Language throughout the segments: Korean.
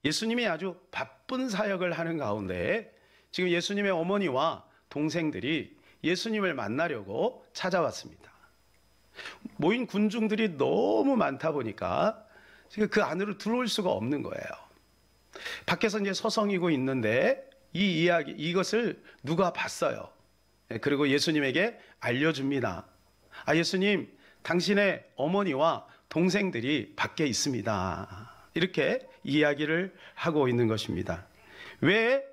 예수님이 아주 바쁜 사역을 하는 가운데 지금 예수님의 어머니와 동생들이 예수님을 만나려고 찾아왔습니다. 모인 군중들이 너무 많다 보니까 지금 그 안으로 들어올 수가 없는 거예요. 밖에서 이제 서성이고 있는데 이 이야기, 이것을 누가 봤어요. 그리고 예수님에게 알려줍니다. 아, 예수님, 당신의 어머니와 동생들이 밖에 있습니다. 이렇게 이야기를 하고 있는 것입니다. 왜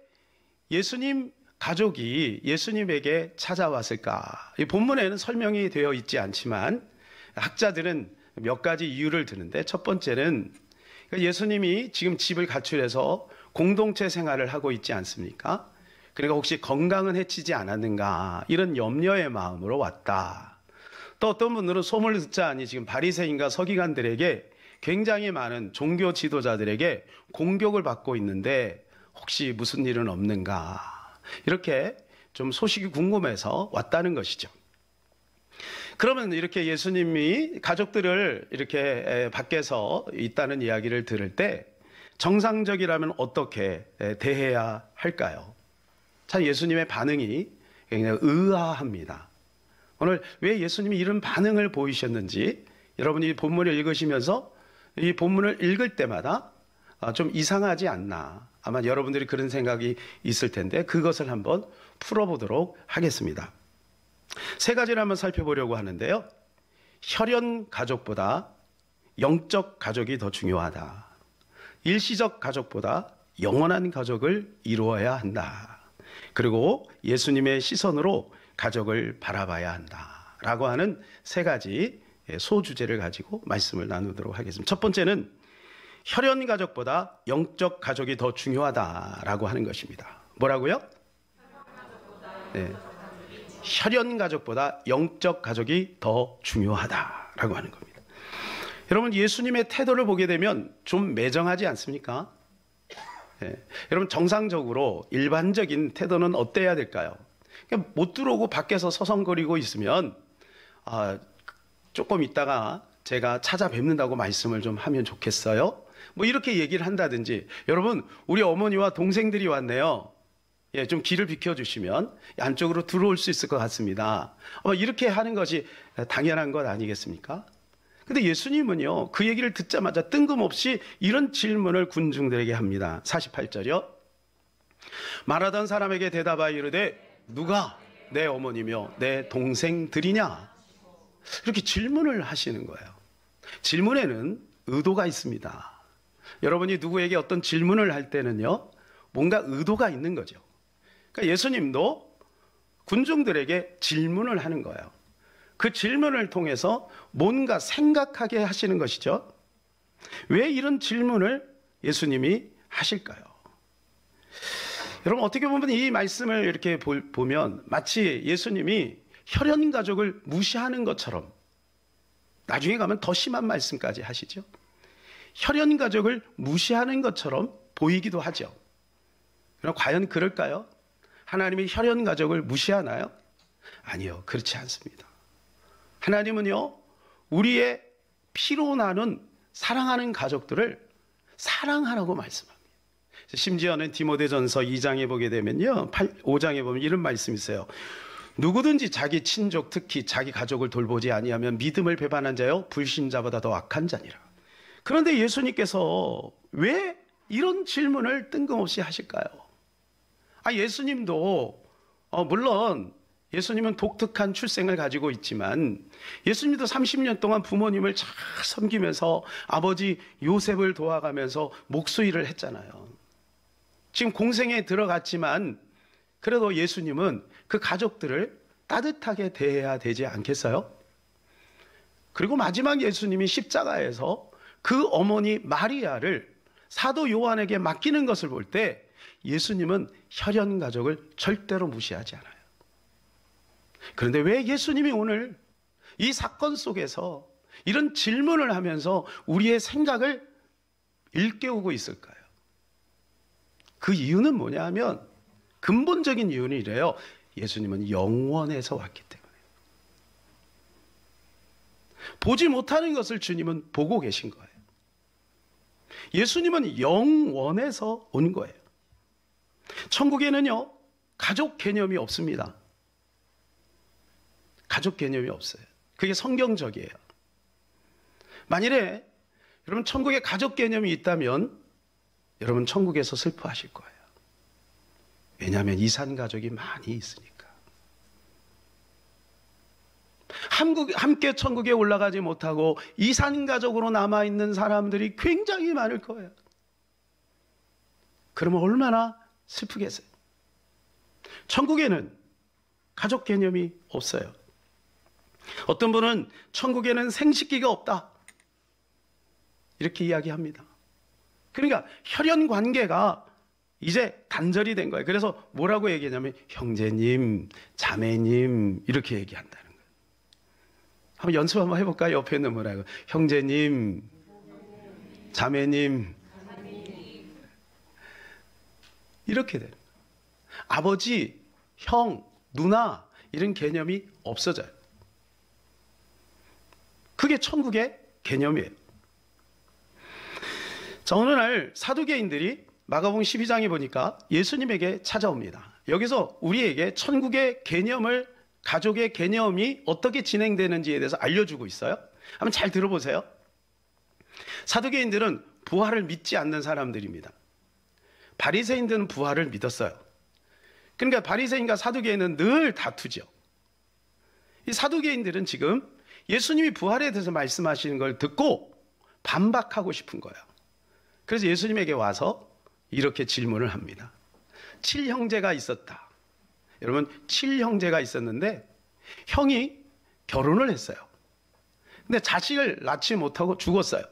예수님 가족이 예수님에게 찾아왔을까? 이 본문에는 설명이 되어 있지 않지만 학자들은 몇 가지 이유를 드는데, 첫 번째는 예수님이 지금 집을 가출해서 공동체 생활을 하고 있지 않습니까? 그러니까 혹시 건강은 해치지 않았는가, 이런 염려의 마음으로 왔다. 또 어떤 분들은 소문을 듣자니 지금 바리새인과 서기관들에게, 굉장히 많은 종교 지도자들에게 공격을 받고 있는데 혹시 무슨 일은 없는가, 이렇게 좀 소식이 궁금해서 왔다는 것이죠. 그러면 이렇게 예수님이 가족들을 이렇게 밖에서 있다는 이야기를 들을 때 정상적이라면 어떻게 대해야 할까요? 참 예수님의 반응이 굉장히 의아합니다. 오늘 왜 예수님이 이런 반응을 보이셨는지, 여러분이 본문을 읽으시면서 이 본문을 읽을 때마다 좀 이상하지 않나, 아마 여러분들이 그런 생각이 있을 텐데 그것을 한번 풀어보도록 하겠습니다. 세 가지를 한번 살펴보려고 하는데요. 혈연 가족보다 영적 가족이 더 중요하다. 일시적 가족보다 영원한 가족을 이루어야 한다. 그리고 예수님의 시선으로 가족을 바라봐야 한다. 라고 하는 세 가지 소주제를 가지고 말씀을 나누도록 하겠습니다. 첫 번째는 혈연 가족보다 영적 가족이 더 중요하다라고 하는 것입니다. 뭐라고요? 네. 혈연 가족보다 영적 가족이 더 중요하다라고 하는 겁니다. 여러분, 예수님의 태도를 보게 되면 좀 매정하지 않습니까? 네. 여러분, 정상적으로 일반적인 태도는 어때야 될까요? 그냥 못 들어오고 밖에서 서성거리고 있으면 조금 있다가 제가 찾아뵙는다고 말씀을 좀 하면 좋겠어요? 뭐 이렇게 얘기를 한다든지, 여러분, 우리 어머니와 동생들이 왔네요. 예, 좀 길을 비켜주시면 안쪽으로 들어올 수 있을 것 같습니다. 이렇게 하는 것이 당연한 것 아니겠습니까? 근데 예수님은요, 그 얘기를 듣자마자 뜬금없이 이런 질문을 군중들에게 합니다. 48절이요. 말하던 사람에게 대답하여 이르되 누가 내 어머니며 내 동생들이냐? 이렇게 질문을 하시는 거예요. 질문에는 의도가 있습니다. 여러분이 누구에게 어떤 질문을 할 때는요, 뭔가 의도가 있는 거죠. 그러니까 예수님도 군중들에게 질문을 하는 거예요. 그 질문을 통해서 뭔가 생각하게 하시는 것이죠. 왜 이런 질문을 예수님이 하실까요? 여러분, 어떻게 보면 이 말씀을 이렇게 보면 마치 예수님이 혈연 가족을 무시하는 것처럼, 나중에 가면 더 심한 말씀까지 하시죠. 혈연 가족을 무시하는 것처럼 보이기도 하죠. 그럼 과연 그럴까요? 하나님이 혈연 가족을 무시하나요? 아니요, 그렇지 않습니다. 하나님은요, 우리의 피로 나는 사랑하는 가족들을 사랑하라고 말씀합니다. 심지어는 디모데전서 2장에 보게 되면요, 5장에 보면 이런 말씀이 있어요. 누구든지 자기 친족, 특히 자기 가족을 돌보지 아니하면 믿음을 배반한 자요 불신자보다 더 악한 자니라. 그런데 예수님께서 왜 이런 질문을 뜬금없이 하실까요? 예수님도 물론 예수님은 독특한 출생을 가지고 있지만 예수님도 30년 동안 부모님을 잘 섬기면서 아버지 요셉을 도와가면서 목수일을 했잖아요. 지금 공생에 들어갔지만 그래도 예수님은 그 가족들을 따뜻하게 대해야 되지 않겠어요? 그리고 마지막 예수님이 십자가에서 그 어머니 마리아를 사도 요한에게 맡기는 것을 볼 때 예수님은 혈연 가족을 절대로 무시하지 않아요. 그런데 왜 예수님이 오늘 이 사건 속에서 이런 질문을 하면서 우리의 생각을 일깨우고 있을까요? 그 이유는 뭐냐 하면, 근본적인 이유는 이래요. 예수님은 영원에서 왔기 때문에. 보지 못하는 것을 주님은 보고 계신 거예요. 예수님은 영원에서 온 거예요. 천국에는요, 가족 개념이 없습니다. 가족 개념이 없어요. 그게 성경적이에요. 만일에 여러분 천국에 가족 개념이 있다면 여러분 천국에서 슬퍼하실 거예요. 왜냐하면 이산 가족이 많이 있으니까. 함께 천국에 올라가지 못하고 이산 가족으로 남아있는 사람들이 굉장히 많을 거예요. 그러면 얼마나 슬프겠어요. 천국에는 가족 개념이 없어요. 어떤 분은 천국에는 생식기가 없다, 이렇게 이야기합니다. 그러니까 혈연 관계가 이제 단절이 된 거예요. 그래서 뭐라고 얘기하냐면 형제님, 자매님 이렇게 얘기한다는 거예요. 한번 연습 한번 해볼까요? 옆에 있는 분하고 형제님, 자매님 이렇게 되는 거예요. 아버지, 형, 누나 이런 개념이 없어져요. 그게 천국의 개념이에요. 자, 어느 날 사두개인들이 마가복음 12장에 보니까 예수님에게 찾아옵니다. 여기서 우리에게 천국의 개념을, 가족의 개념이 어떻게 진행되는지에 대해서 알려주고 있어요. 한번 잘 들어보세요. 사두개인들은 부활을 믿지 않는 사람들입니다. 바리새인들은 부활을 믿었어요. 그러니까 바리새인과 사두개인은 늘 다투죠. 이 사두개인들은 지금 예수님이 부활에 대해서 말씀하시는 걸 듣고 반박하고 싶은 거예요. 그래서 예수님에게 와서 이렇게 질문을 합니다. 7형제가 있었다. 여러분, 7형제가 있었는데 형이 결혼을 했어요. 근데 자식을 낳지 못하고 죽었어요.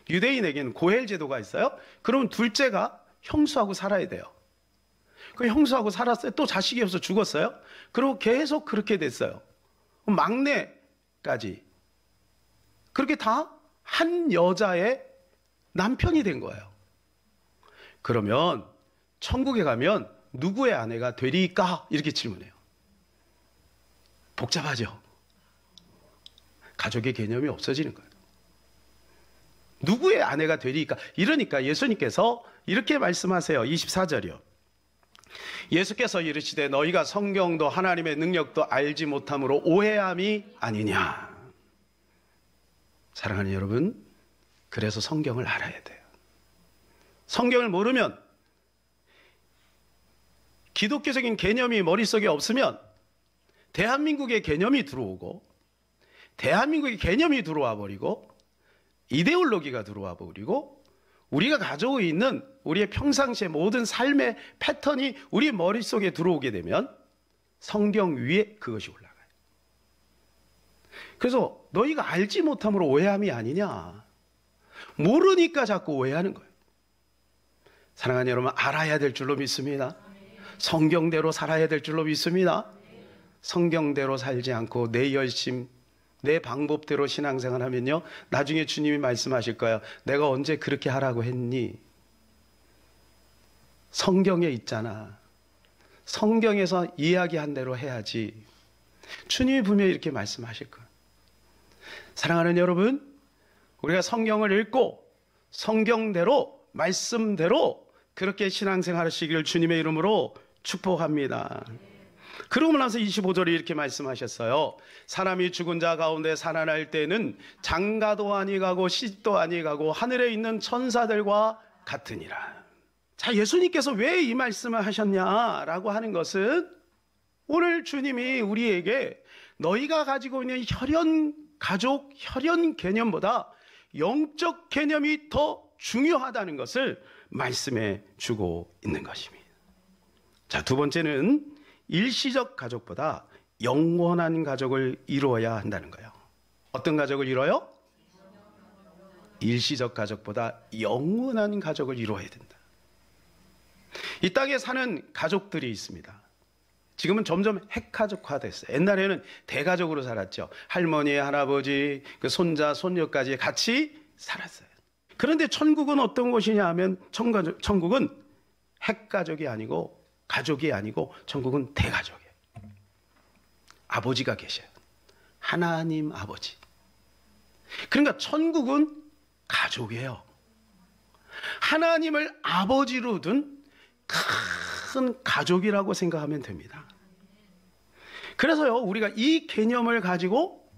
유대인에게는 고헬 제도가 있어요. 그러면 둘째가 형수하고 살아야 돼요. 그 형수하고 살았어요. 또 자식이 없어서 죽었어요. 그리고 계속 그렇게 됐어요. 막내까지. 그렇게 다 한 여자의 남편이 된 거예요. 그러면 천국에 가면 누구의 아내가 되리까? 이렇게 질문해요. 복잡하죠? 가족의 개념이 없어지는 거예요. 누구의 아내가 되리까? 이러니까 예수님께서 이렇게 말씀하세요. 24절이요. 예수께서 이르시되 너희가 성경도 하나님의 능력도 알지 못함으로 오해함이 아니냐. 사랑하는 여러분, 그래서 성경을 알아야 돼요. 성경을 모르면, 기독교적인 개념이 머릿속에 없으면 대한민국의 개념이 들어오고, 대한민국의 개념이 들어와 버리고, 이데올로기가 들어와 버리고, 우리가 가지고 있는 우리의 평상시의 모든 삶의 패턴이 우리 머릿속에 들어오게 되면 성경 위에 그것이 올라가요. 그래서 너희가 알지 못함으로 오해함이 아니냐. 모르니까 자꾸 오해하는 거예요. 사랑하는 여러분, 알아야 될 줄로 믿습니다. 성경대로 살아야 될 줄로 믿습니다. 성경대로 살지 않고 내 열심, 내 방법대로 신앙생활 하면요, 나중에 주님이 말씀하실 거예요. 내가 언제 그렇게 하라고 했니? 성경에 있잖아. 성경에서 이야기한 대로 해야지. 주님이 분명히 이렇게 말씀하실 거예요. 사랑하는 여러분, 우리가 성경을 읽고 성경대로, 말씀대로 그렇게 신앙생활 하시기를 주님의 이름으로 축복합니다. 그러고 나서 25절에 이렇게 말씀하셨어요. 사람이 죽은 자 가운데 살아날 때는 장가도 아니 가고 시집도 아니 가고 하늘에 있는 천사들과 같으니라. 자, 예수님께서 왜 이 말씀을 하셨냐라고 하는 것은 오늘 주님이 우리에게 너희가 가지고 있는 혈연 가족, 혈연 개념보다 영적 개념이 더 중요하다는 것을 말씀해 주고 있는 것입니다. 자, 두 번째는 일시적 가족보다 영원한 가족을 이루어야 한다는 거예요. 어떤 가족을 이뤄요? 일시적 가족보다 영원한 가족을 이루어야 된다. 이 땅에 사는 가족들이 있습니다. 지금은 점점 핵가족화됐어요. 옛날에는 대가족으로 살았죠. 할머니, 할아버지, 그 손자, 손녀까지 같이 살았어요. 그런데 천국은 어떤 곳이냐 하면 천국은 핵가족이 아니고 가족이 아니고 천국은 대가족이에요. 아버지가 계셔요. 하나님 아버지. 그러니까 천국은 가족이에요. 하나님을 아버지로 둔 큰 가족이라고 생각하면 됩니다. 그래서요, 우리가 이 개념을 가지고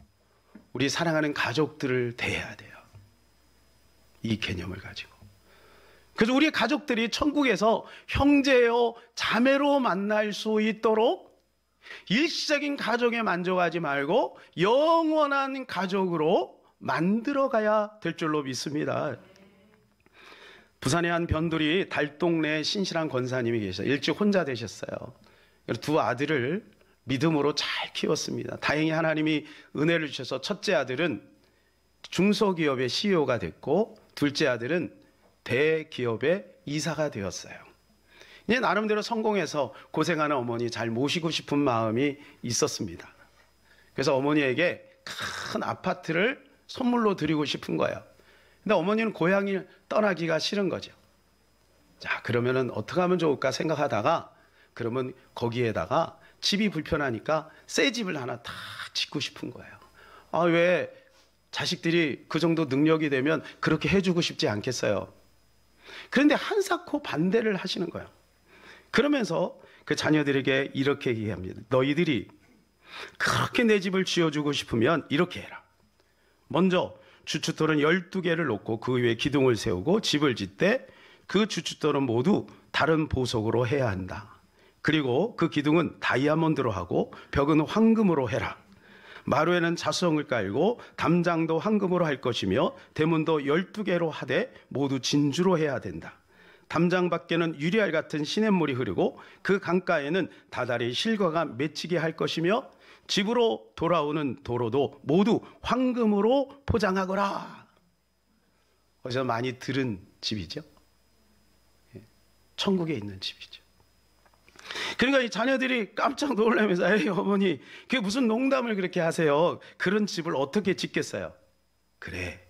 우리 사랑하는 가족들을 대해야 돼요. 이 개념을 가지고. 그래서 우리 가족들이 천국에서 형제요 자매로 만날 수 있도록 일시적인 가족에 만족하지 말고 영원한 가족으로 만들어가야 될 줄로 믿습니다. 부산의 한 변두리 달동네 신실한 권사님이 계셔서 일찍 혼자 되셨어요. 두 아들을 믿음으로 잘 키웠습니다. 다행히 하나님이 은혜를 주셔서 첫째 아들은 중소기업의 CEO가 됐고 둘째 아들은 대기업의 이사가 되었어요. 이제 나름대로 성공해서 고생하는 어머니 잘 모시고 싶은 마음이 있었습니다. 그래서 어머니에게 큰 아파트를 선물로 드리고 싶은 거예요. 근데 어머니는 고향을 떠나기가 싫은 거죠. 자, 그러면은 어떻게 하면 좋을까 생각하다가 그러면 거기에다가 집이 불편하니까 새 집을 하나 탁 짓고 싶은 거예요. 아, 왜 자식들이 그 정도 능력이 되면 그렇게 해주고 싶지 않겠어요? 그런데 한사코 반대를 하시는 거예요. 그러면서 그 자녀들에게 이렇게 얘기합니다. 너희들이 그렇게 내 집을 지어주고 싶으면 이렇게 해라. 먼저 주춧돌은 12개를 놓고 그 위에 기둥을 세우고 집을 짓되 그 주춧돌은 모두 다른 보석으로 해야 한다. 그리고 그 기둥은 다이아몬드로 하고 벽은 황금으로 해라. 마루에는 자수성을 깔고 담장도 황금으로 할 것이며 대문도 12개로 하되 모두 진주로 해야 된다. 담장 밖에는 유리알 같은 시냇물이 흐르고 그 강가에는 다달이 실과가 맺히게 할 것이며 집으로 돌아오는 도로도 모두 황금으로 포장하거라. 어디서 많이 들은 집이죠. 천국에 있는 집이죠. 그러니까 이 자녀들이 깜짝 놀라면서 에이 어머니 그게 무슨 농담을 그렇게 하세요. 그런 집을 어떻게 짓겠어요. 그래,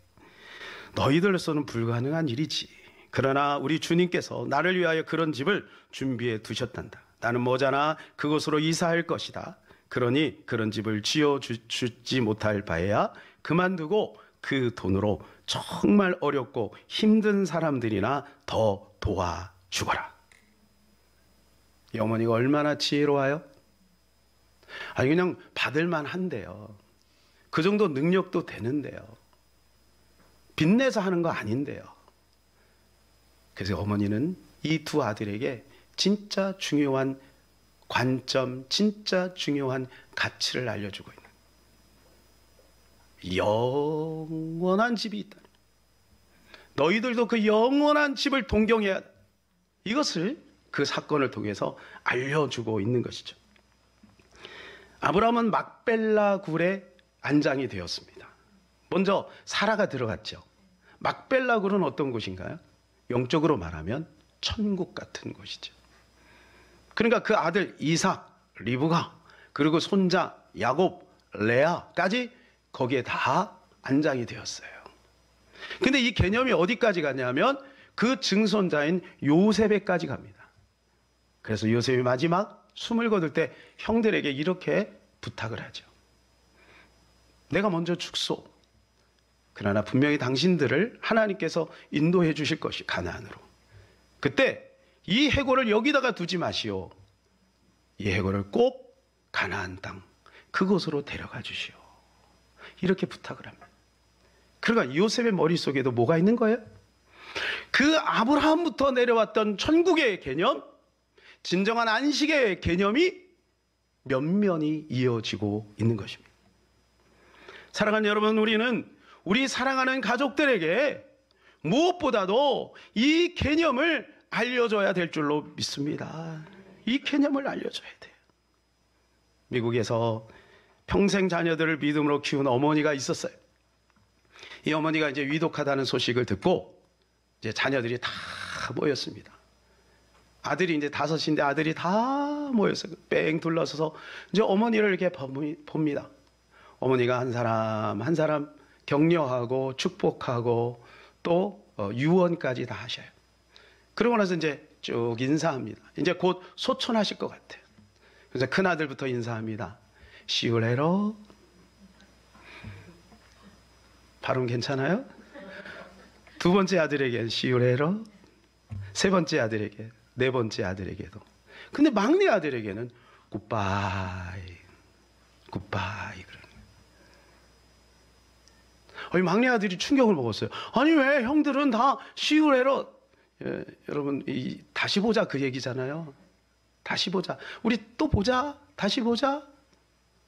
너희들로서는 불가능한 일이지. 그러나 우리 주님께서 나를 위하여 그런 집을 준비해 두셨단다. 나는 머지않아 그곳으로 이사할 것이다. 그러니 그런 집을 지어주지 못할 바에야 그만두고 그 돈으로 정말 어렵고 힘든 사람들이나 더 도와주거라. 이 어머니가 얼마나 지혜로워요? 아니 그냥 받을만 한데요. 그 정도 능력도 되는데요. 빚내서 하는 거 아닌데요. 그래서 어머니는 이 두 아들에게 진짜 중요한 관점, 진짜 중요한 가치를 알려주고 있는 영원한 집이 있다. 너희들도 그 영원한 집을 동경해야 돼. 이것을 그 사건을 통해서 알려주고 있는 것이죠. 아브라함은 막벨라 굴에 안장이 되었습니다. 먼저 사라가 들어갔죠. 막벨라 굴은 어떤 곳인가요? 영적으로 말하면 천국 같은 곳이죠. 그러니까 그 아들 이삭, 리브가 그리고 손자 야곱, 레아까지 거기에 다 안장이 되었어요. 근데 이 개념이 어디까지 가냐면 그 증손자인 요셉에까지 갑니다. 그래서 요셉이 마지막 숨을 거둘 때 형들에게 이렇게 부탁을 하죠. 내가 먼저 죽소. 그러나 분명히 당신들을 하나님께서 인도해 주실 것이 가나안으로. 그때 이 해골을 여기다가 두지 마시오. 이 해골을 꼭 가나안 땅 그곳으로 데려가 주시오. 이렇게 부탁을 합니다. 그러니까 요셉의 머릿속에도 뭐가 있는 거예요? 그 아브라함부터 내려왔던 천국의 개념, 진정한 안식의 개념이 면면이 이어지고 있는 것입니다. 사랑하는 여러분, 우리는 우리 사랑하는 가족들에게 무엇보다도 이 개념을 알려줘야 될 줄로 믿습니다. 이 개념을 알려줘야 돼요. 미국에서 평생 자녀들을 믿음으로 키운 어머니가 있었어요. 이 어머니가 이제 위독하다는 소식을 듣고 이제 자녀들이 다 모였습니다. 아들이 이제 5인데 아들이 다 모여서 뺑 둘러서서 이제 어머니를 이렇게 봅니다. 어머니가 한 사람 한 사람 격려하고 축복하고 또 유언까지 다 하셔요. 그러고 나서 이제 쭉 인사합니다. 이제 곧 소천하실 것 같아요. 그래서 큰 아들부터 인사합니다. 시울해로 발음 괜찮아요? 두 번째 아들에게 시우레로, 세 번째 아들에게, 네 번째 아들에게도. 근데 막내 아들에게는 굿바이, 굿바이. 막내 아들이 충격을 먹었어요. 아니 왜 형들은 다 시우레로. 예, 여러분 다시 보자 그 얘기잖아요. 다시 보자. 우리 또 보자. 다시 보자.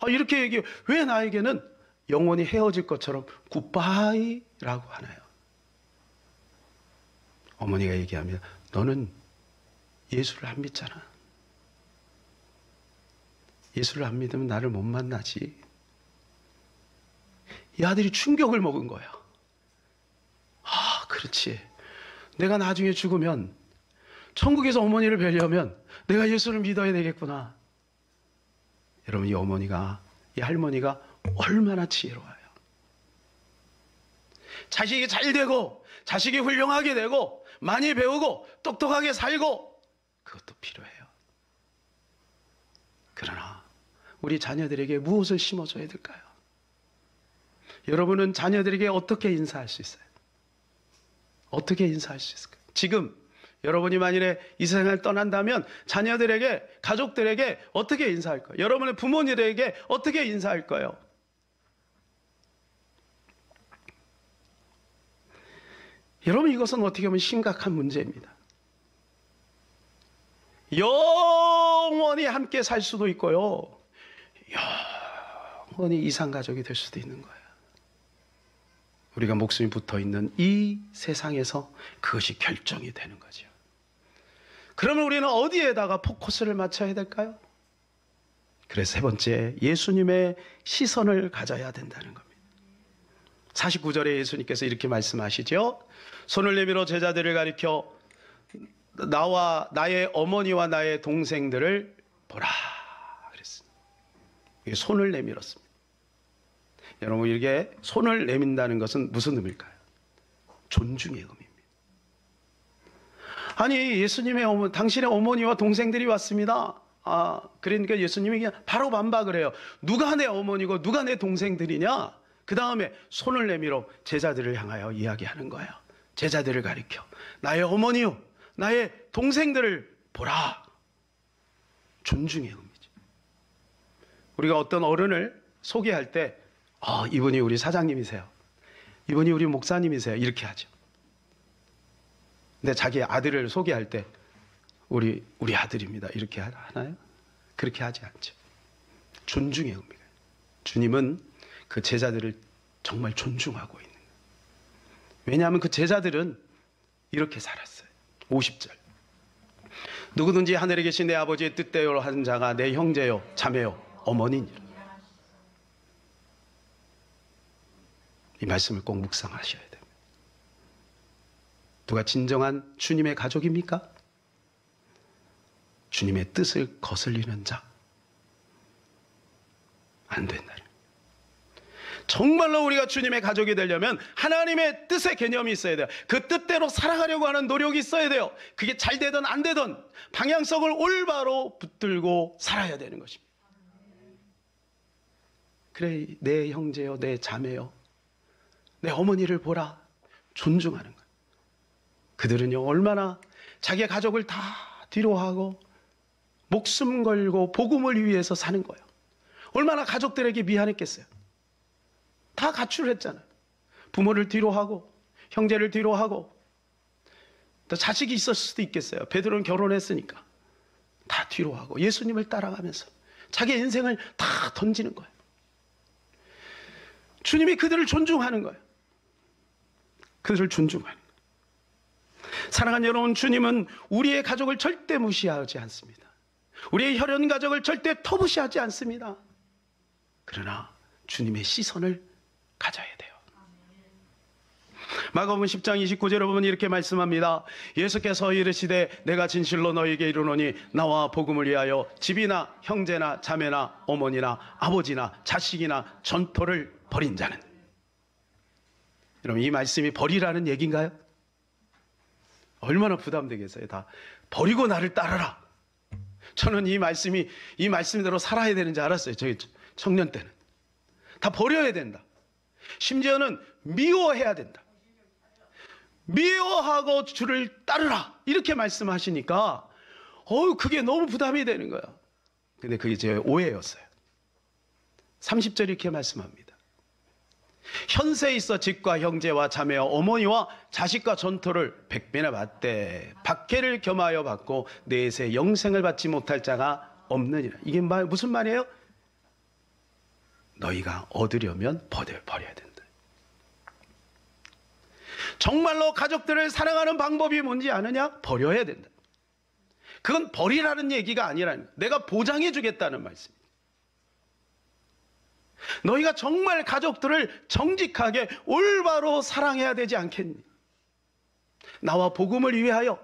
이렇게 얘기해요. 왜 나에게는 영원히 헤어질 것처럼 굿바이라고 하나요? 어머니가 얘기합니다. 너는 예수를 안 믿잖아. 예수를 안 믿으면 나를 못 만나지. 이 아들이 충격을 먹은 거예요. 그렇지. 내가 나중에 죽으면 천국에서 어머니를 뵈려면 내가 예수를 믿어야 되겠구나. 여러분, 이 어머니가, 이 할머니가 얼마나 지혜로워요. 자식이 잘 되고, 자식이 훌륭하게 되고, 많이 배우고, 똑똑하게 살고, 그것도 필요해요. 그러나 우리 자녀들에게 무엇을 심어줘야 될까요? 여러분은 자녀들에게 어떻게 인사할 수 있어요? 어떻게 인사할 수 있을까요? 지금 여러분이 만일에 이 세상을 떠난다면 자녀들에게, 가족들에게 어떻게 인사할 거예요? 여러분의 부모님들에게 어떻게 인사할 거예요? 여러분, 이것은 어떻게 보면 심각한 문제입니다. 영원히 함께 살 수도 있고요, 영원히 이산가족이 될 수도 있는 거예요. 우리가 목숨이 붙어있는 이 세상에서 그것이 결정이 되는 거죠. 그러면 우리는 어디에다가 포커스를 맞춰야 될까요? 그래서 세 번째, 예수님의 시선을 가져야 된다는 겁니다. 49절에 예수님께서 이렇게 말씀하시죠. 손을 내밀어 제자들을 가리켜 나와 나의 어머니와 나의 동생들을 보라 그랬습니다. 손을 내밀었습니다. 여러분, 이게 손을 내민다는 것은 무슨 의미일까요? 존중의 의미입니다. 아니, 예수님의 당신의 어머니와 동생들이 왔습니다. 그러니까 예수님이 그냥 바로 반박을 해요. 누가 내 어머니고 누가 내 동생들이냐? 그 다음에 손을 내밀어 제자들을 향하여 이야기하는 거예요. 제자들을 가리켜 나의 어머니요, 나의 동생들을 보라. 존중의 의미죠. 우리가 어떤 어른을 소개할 때 이분이 우리 사장님이세요, 이분이 우리 목사님이세요, 이렇게 하죠. 근데 자기 아들을 소개할 때 우리 아들입니다, 이렇게 하나요? 그렇게 하지 않죠. 존중의 의미가. 주님은 그 제자들을 정말 존중하고 있는 거예요. 왜냐하면 그 제자들은 이렇게 살았어요. 50절. 누구든지 하늘에 계신 내 아버지의 뜻대로 하는 자가 내 형제요, 자매요, 어머니니라. 이 말씀을 꼭 묵상하셔야 됩니다. 누가 진정한 주님의 가족입니까? 주님의 뜻을 거슬리는 자, 안 된다는. 정말로 우리가 주님의 가족이 되려면 하나님의 뜻의 개념이 있어야 돼요. 그 뜻대로 살아가려고 하는 노력이 있어야 돼요. 그게 잘 되든 안 되든 방향성을 올바로 붙들고 살아야 되는 것입니다. 그래, 내 형제요, 내 자매요, 내 어머니를 보라. 존중하는 거예요. 그들은요, 얼마나 자기의 가족을 다 뒤로하고 목숨 걸고 복음을 위해서 사는 거예요. 얼마나 가족들에게 미안했겠어요. 다 가출했잖아요. 부모를 뒤로하고 형제를 뒤로하고, 또 자식이 있었을 수도 있겠어요. 베드로는 결혼했으니까 다 뒤로하고 예수님을 따라가면서 자기 인생을 다 던지는 거예요. 주님이 그들을 존중하는 거예요. 그들을 존중하는 거예요. 사랑하는 여러분, 주님은 우리의 가족을 절대 무시하지 않습니다. 우리의 혈연 가족을 절대 터부시하지 않습니다. 그러나 주님의 시선을 가져야 돼요. 마가복음 10장 29절에 보면 이렇게 말씀합니다. 예수께서 이르시되 내가 진실로 너희에게 이르노니 나와 복음을 위하여 집이나 형제나 자매나 어머니나 아버지나 자식이나 전토를 버린 자는. 여러분, 이 말씀이 버리라는 얘기인가요? 얼마나 부담되겠어요. 다 버리고 나를 따르라. 저는 이 말씀대로 살아야 되는지 알았어요. 저희 청년 때는 다 버려야 된다. 심지어는 미워해야 된다. 미워하고 주를 따르라 이렇게 말씀하시니까 그게 너무 부담이 되는 거예요. 근데 그게 제 오해였어요. 30절 이렇게 말씀합니다. 현세에 있어 집과 형제와 자매와 어머니와 자식과 전토를 100배나 받되 박해를 겸하여 받고 내세 영생을 받지 못할 자가 없느니라. 이게 무슨 말이에요? 너희가 얻으려면 버려야 된다. 정말로 가족들을 사랑하는 방법이 뭔지 아느냐? 버려야 된다. 그건 버리라는 얘기가 아니라 내가 보장해 주겠다는 말씀입니다. 너희가 정말 가족들을 정직하게 올바로 사랑해야 되지 않겠니? 나와 복음을 위하여.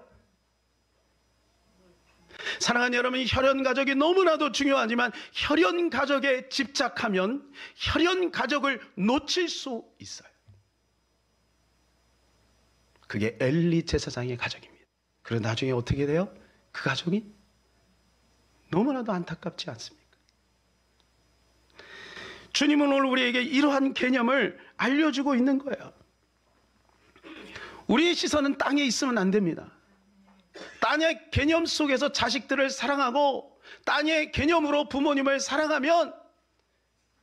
사랑하는 여러분, 혈연 가족이 너무나도 중요하지만 혈연 가족에 집착하면 혈연 가족을 놓칠 수 있어요. 그게 엘리 제사장의 가족입니다. 그리고 나중에 어떻게 돼요? 그 가족이 너무나도 안타깝지 않습니까? 주님은 오늘 우리에게 이러한 개념을 알려주고 있는 거예요. 우리의 시선은 땅에 있으면 안 됩니다. 땅의 개념 속에서 자식들을 사랑하고 땅의 개념으로 부모님을 사랑하면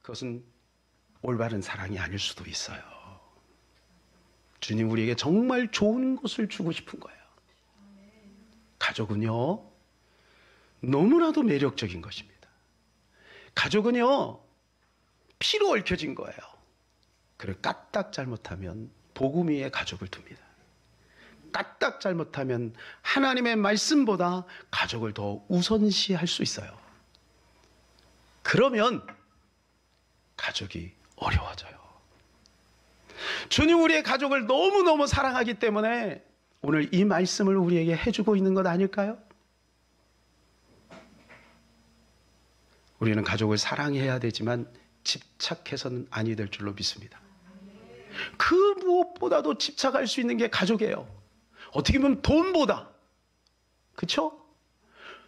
그것은 올바른 사랑이 아닐 수도 있어요. 주님 우리에게 정말 좋은 것을 주고 싶은 거예요. 가족은요, 너무나도 매력적인 것입니다. 가족은요, 피로 얽혀진 거예요. 그걸 까딱 잘못하면 복음 위에 가족을 둡니다. 까딱 잘못하면 하나님의 말씀보다 가족을 더 우선시할 수 있어요. 그러면 가족이 어려워져요. 주님 우리의 가족을 너무너무 사랑하기 때문에 오늘 이 말씀을 우리에게 해주고 있는 것 아닐까요? 우리는 가족을 사랑해야 되지만 집착해서는 아니 될 줄로 믿습니다. 그 무엇보다도 집착할 수 있는 게 가족이에요. 어떻게 보면 돈보다, 그렇죠?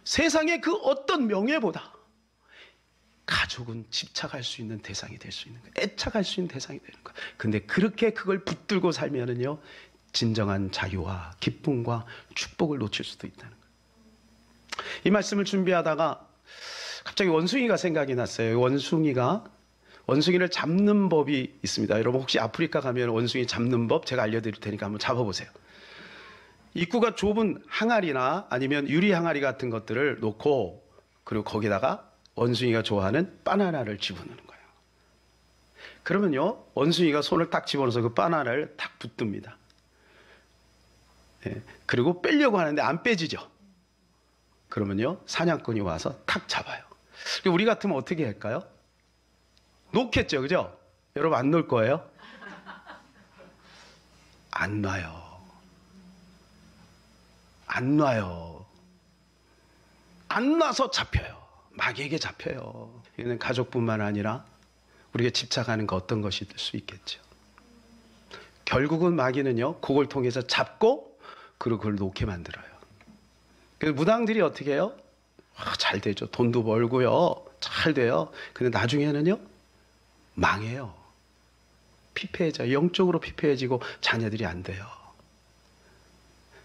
세상의 그 어떤 명예보다 가족은 집착할 수 있는 대상이 될 수 있는 거예요. 애착할 수 있는 대상이 되는 거예요. 근데 그렇게 그걸 붙들고 살면은요, 진정한 자유와 기쁨과 축복을 놓칠 수도 있다는 거예요. 이 말씀을 준비하다가 갑자기 원숭이가 생각이 났어요. 원숭이를 잡는 법이 있습니다. 여러분 혹시 아프리카 가면 원숭이 잡는 법 제가 알려드릴 테니까 한번 잡아보세요. 입구가 좁은 항아리나 아니면 유리 항아리 같은 것들을 놓고 그리고 거기다가 원숭이가 좋아하는 바나나를 집어넣는 거예요. 그러면요, 원숭이가 손을 딱 집어넣어서 그 바나나를 딱 붙듭니다. 네, 그리고 빼려고 하는데 안 빼지죠. 그러면요, 사냥꾼이 와서 탁 잡아요. 우리 같으면 어떻게 할까요? 놓겠죠, 그죠? 여러분 안 놓을 거예요? 안 놔요. 안 놔요. 안 놔서 잡혀요. 마귀에게 잡혀요. 이는 가족뿐만 아니라 우리가 집착하는 그 어떤 것이 될 수 있겠죠. 결국은 마귀는요, 그걸 통해서 잡고 그리고 그걸 놓게 만들어요. 그래서 무당들이 어떻게 해요? 잘 되죠. 돈도 벌고요. 잘 돼요. 근데 나중에는요, 망해요. 피폐해져요. 영적으로 피폐해지고 자녀들이 안 돼요.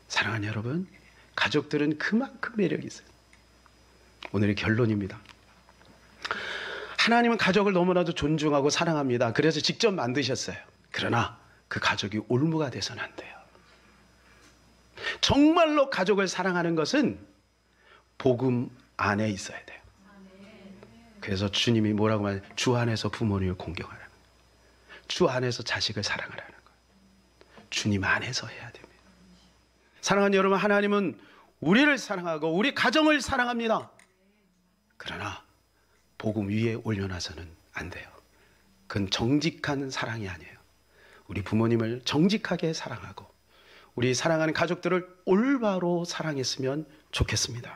사랑하는 여러분, 가족들은 그만큼 매력이 있어요. 오늘의 결론입니다. 하나님은 가족을 너무나도 존중하고 사랑합니다. 그래서 직접 만드셨어요. 그러나 그 가족이 올무가 돼서는 안 돼요. 정말로 가족을 사랑하는 것은 복음 안에 있어야 돼요. 그래서 주님이 뭐라고 말해요? 주 안에서 부모님을 공경하라는 거예요. 주 안에서 자식을 사랑하라는 거예요. 주님 안에서 해야 됩니다. 사랑하는 여러분, 하나님은 우리를 사랑하고 우리 가정을 사랑합니다. 그러나 복음 위에 올려놔서는 안 돼요. 그건 정직한 사랑이 아니에요. 우리 부모님을 정직하게 사랑하고 우리 사랑하는 가족들을 올바로 사랑했으면 좋겠습니다.